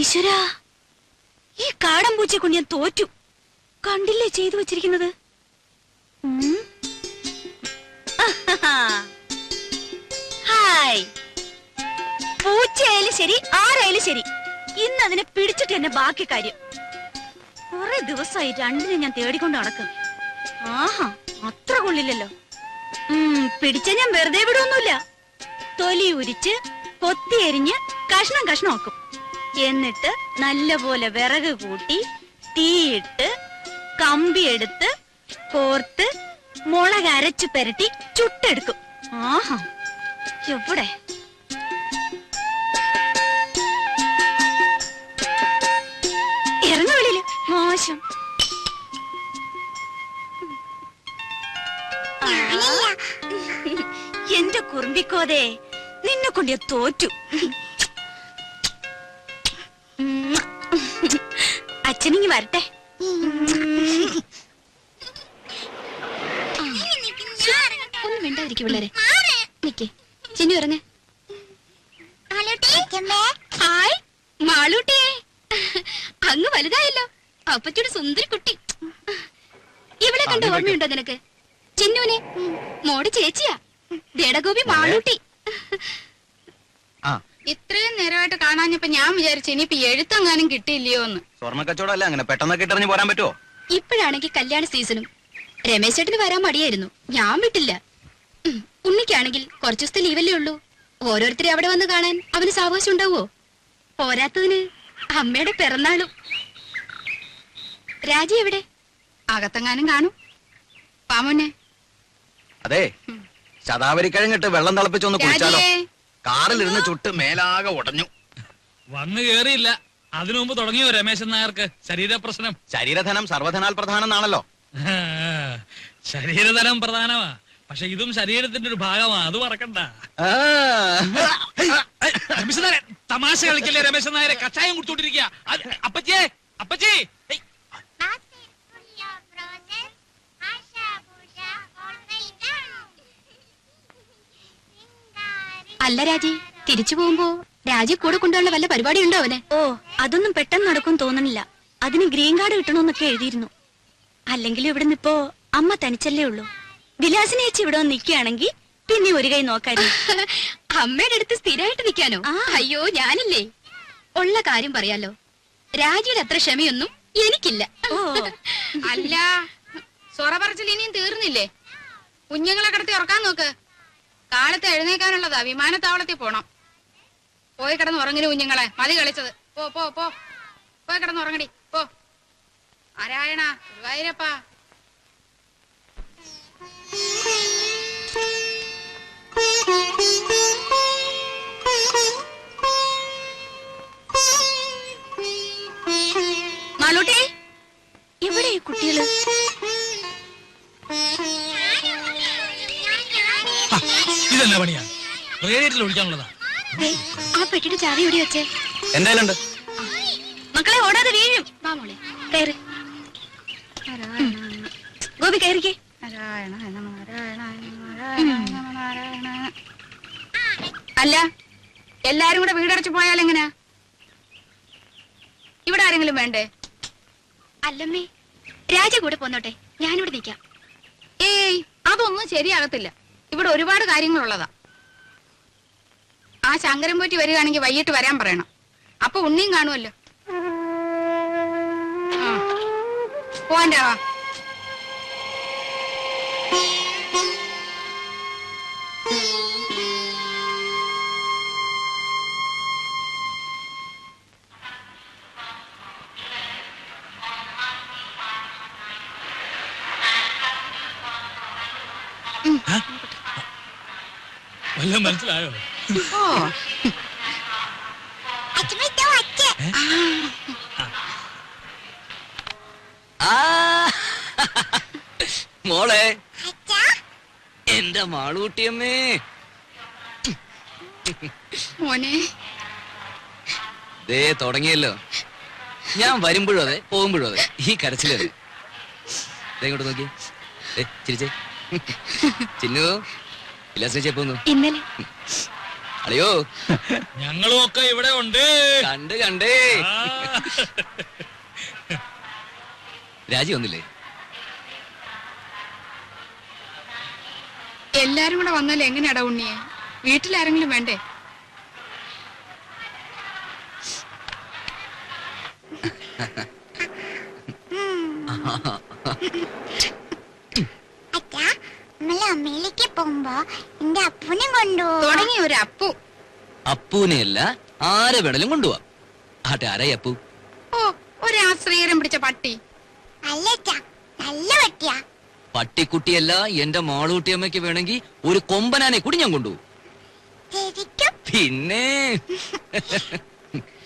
ഈശ്വരാ, ഈ കാടൻ പൂച്ചയെ കൊണ്ട് ഞാൻ തോറ്റു. കണ്ടില്ലേ ചെയ്തു വെച്ചിരിക്കുന്നത്? ഹായ്. പൂച്ചയായാലും ശരി, ആരായാലും ശരി, ഇന്ന് അതിനെ പിടിച്ചിട്ട് തന്നെ ബാക്കി കാര്യം. കുറെ ദിവസമായി രണ്ടിനെ ഞാൻ തേടിക്കൊണ്ട് നടക്കും. ആഹാ, അത്ര കൊള്ളില്ലല്ലോ. പിടിച്ച ഞാൻ വെറുതെ വിടുവൊന്നുമില്ല. തൊലി ഉരിച്ച് കൊത്തി എരിഞ്ഞ് കഷ്ണം കഷ്ണമാക്കും. എന്നിട്ട് നല്ലപോലെ വിറക് കൂട്ടി തീയിട്ട് കമ്പിയെടുത്ത് കോർത്ത് മുളക് അരച്ചു പെരട്ടി ചുട്ടെടുക്കും. ആഹാ, എവിടെ ഇറങ്ങ വെളിയില്, മോശം. എന്റെ കുറുമ്പിക്കോതേ, നിന്നെ കൊണ്ട് ഞാൻ തോറ്റു. അച്ഛനിങ്ങി വരട്ടെ. ഒന്നും മിണ്ടാതിരിക്കും പിള്ളേരെ. നിക്കേ ചിന്നു ഇറങ്ങ. ഹായ് മാളൂട്ടിയെ, അങ്ങ് വലുതായല്ലോ. അപ്പച്ചോട് സുന്ദരി കുട്ടി. ഇവിടെ കണ്ട ഓർമ്മയുണ്ടോ നിനക്ക്? ചിന്നുനെ മോടെ ചേച്ചിയാ, ദേടഗോപി മാളൂട്ടി. ഇത്രയും നേരമായിട്ട് കാണാഞ്ഞപ്പോ ഞാൻ വിചാരിച്ചു ഇനിയിപ്പോ എഴുത്തെങ്ങാനും കിട്ടിയില്ലയോ എന്ന്. സ്വർണ്ണ കച്ചവടം അങ്ങനെ പെട്ടെന്നൊക്കെ ഇട്ടറിഞ്ഞ് പോരാൻ പറ്റുമോ? ഇപ്പോഴാണെങ്കിൽ കല്യാണ സീസണും. രമേശ് ചേട്ടന് വരാൻ മടിയായിരുന്നു, ഞാൻ വിട്ടില്ല. ഉണ്ണിക്കാണെങ്കിൽ കുറച്ചു ദിവസത്തെ ലീവല്ലേ ഉള്ളൂ. ഓരോരുത്തരെ അവിടെ വന്ന് കാണാൻ അവന് സാവകാശം ഉണ്ടാവോ? പോരാത്തതിന് അമ്മയുടെ പിറന്നാളും. രാജി എവിടെ? അകത്തെങ്ങാനും കാണും. പാമോനെ, അതെ, ശതാവരി കഴിഞ്ഞിട്ട് വെള്ളം തിളപ്പിച്ചൊന്ന് കുടിച്ചാലോ? കാറിലിരുന്ന് ചുട്ട് മേലാകെ ഉടഞ്ഞു. വന്നു കേറിയില്ല, അതിനു മുമ്പ് തുടങ്ങിയോ രമേശൻ നായർക്ക് ശരീരപ്രശ്നം? ശരീരധനം സർവധനാൽ പ്രധാനം എന്നാണല്ലോ. ശരീരധനം പ്രധാനമാ, പക്ഷെ ഇതും ശരീരത്തിന്റെ ഒരു ഭാഗമാ, അത് മറക്കണ്ട. രമേശൻ നായരെ തമാശ കളിക്കല്ലേ രമേശൻ നായരെ? കഷായം കുടിച്ചോണ്ടിരിക്കുക. അപ്പച്ചേ, അപ്പച്ചേ. അല്ല രാജി, തിരിച്ചു പോകുമ്പോ രാജി കൂടെ കൊണ്ടുള്ള വല്ല പരിപാടി ഉണ്ടോ അവന്? ഓ, അതൊന്നും പെട്ടെന്ന് നടക്കും തോന്നണില്ല. അതിന് ഗ്രീൻ കാർഡ് കിട്ടണമെന്നൊക്കെ എഴുതിയിരുന്നു. അല്ലെങ്കിൽ ഇവിടെ നിപ്പോ അമ്മ തനിച്ചല്ലേ ഉള്ളൂ. വിലാസിനെ ചേച്ചി ഇവിടെ വന്ന് നിൽക്കുകയാണെങ്കിൽ പിന്നെ ഒരു കൈ നോക്കായിരുന്നു. അമ്മയുടെ അടുത്ത് സ്ഥിരമായിട്ട് നിൽക്കാനോ? അയ്യോ, ഞാനില്ലേ. ഉള്ള കാര്യം പറയാലോ, രാജിയുടെ അത്ര ക്ഷമയൊന്നും എനിക്കില്ല. അല്ല, സൊറ പറച്ചിൽ ഇനിയും തീർന്നില്ലേ? കുഞ്ഞുങ്ങളെ കിടത്തി ഉറക്കാൻ നോക്ക്. കാലത്ത് എഴുന്നേക്കാനുള്ളതാ, വിമാനത്താവളത്തിൽ പോണം. പോയി കിടന്ന് ഉറങ്ങിന് കുഞ്ഞുങ്ങളെ, മതി കളിച്ചത്. പോ പോ പോ, പോയി കിടന്ന് ഉറങ്ങടി, പോ. നാരായണ ഗുരുവായൂരപ്പ. മാളൂട്ടി, എവിടെ ഈ കുട്ടികള്? ഇതെന്നാ പണിയാ? റേഡിയേറ്ററിൽ ഒഴിക്കാനുള്ളതാ. ആ പെട്ടിയുടെ ചാവി എവിടെ വെച്ചേ? എന്തായാലും മക്കളെ ഓടാതെ വീഴും. വാ മോളെ, കയറി. ഗോപി കയറിക്കേ. അല്ല, എല്ലാരും കൂടെ വീടടച്ചു പോയാൽ എങ്ങനെയാ? ഇവിടെ ആരെങ്കിലും വേണ്ടേ? അല്ലമ്മേ, രാജ കൂടെ പോന്നോട്ടെ, ഞാനിവിടെ നിൽക്കാം. ഏയ്, അതൊന്നും ശരിയാകത്തില്ല. ഇവിടെ ഒരുപാട് കാര്യങ്ങളുള്ളതാ. ആ ശങ്കരൻ പോറ്റി വരികയാണെങ്കിൽ വൈകിട്ട് വരാൻ പറയണം. അപ്പൊ ഉണ്ണിയും കാണുമല്ലോ. പോവാൻ്റെ വാ. വല്ലതും മനസ്സിലായോ? മോളെ, എന്റെ മാളൂട്ടിയമ്മേ. മോനെ, ദേ തുടങ്ങിയല്ലോ. ഞാൻ വരുമ്പോഴും അതെ, പോകുമ്പോഴും അതെ, ഈ കരച്ചിലത്. ഇങ്ങോട്ട് നോക്കി, ചിരിച്ചേ. ചിന്നു വിലാസിനെ പോന്നു. ഇന്നലെ അളിയോ ഞങ്ങളും ഒക്കെ ഇവിടെ ഉണ്ട്. കണ്ട് കണ്ടേ. ആ. രാജി വന്നില്ലേ? എല്ലാരും കൂടെ വന്നാൽ എങ്ങനെയാടാ ഉണ്ണിയെ? വീട്ടിലാരെങ്കിലും വേണ്ടേ? അച്ഛാ, നമ്മള് അമ്മയിലേക്ക് പോകുമ്പോ എന്റെ അപ്പുനെ കൊണ്ടുപോകും. തുടങ്ങി ഒരു അപ്പു. അപ്പൂനെയല്ല ആരെ വേണേലും കൊണ്ടുപോവാ. ആട്ടെ, ആരായി അപ്പു? ഓ, ഒരു ആശ്രയരം പിടിച്ച പട്ടി. അല്ല അച്ഛാ, നല്ല പട്ടിയാ. പട്ടിക്കുട്ടിയല്ല, എന്റെ മാളൂട്ടിയമ്മയ്ക്ക് വേണമെങ്കിൽ ഒരു കൊമ്പനാനെ കൂടി ഞാൻ കൊണ്ടുപോകും. ശരിക്കും? പിന്നെ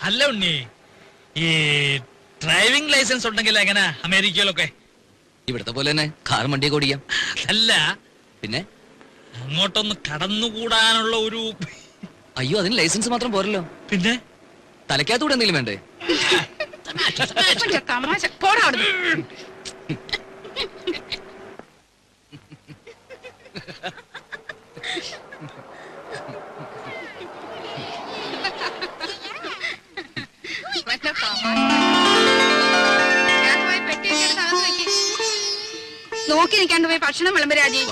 അല്ല ഉണ്ണി, ഈ ഡ്രൈവിംഗ് ലൈസൻസ് ഉണ്ടെങ്കിൽ എങ്ങനെ അമേരിക്കയിലൊക്കെ? ഇവിടത്തെ പോലെ തന്നെ കാർ വണ്ടിയൊക്കെ ഓടിക്കാം. അല്ല, പിന്നെ അങ്ങോട്ടൊന്ന് കടന്നുകൂടാനുള്ള ഒരു... അയ്യോ, അതിന് ലൈസൻസ് മാത്രം പോരല്ലോ. പിന്നെ തലയ്ക്കകത്തൂടെ എന്തെങ്കിലും വേണ്ടേ? കൊഞ്ച തമാശ. പോടാ അവിടുന്ന്. വല്ല തമാശ. ഞാൻ പോയി പെട്ടിയൊക്കെ എടുത്ത് അകത്ത് വെക്ക്. നോക്കി നിൽക്കാണ്ട് പോയി ഭക്ഷണം വിളമ്പ് രാജി.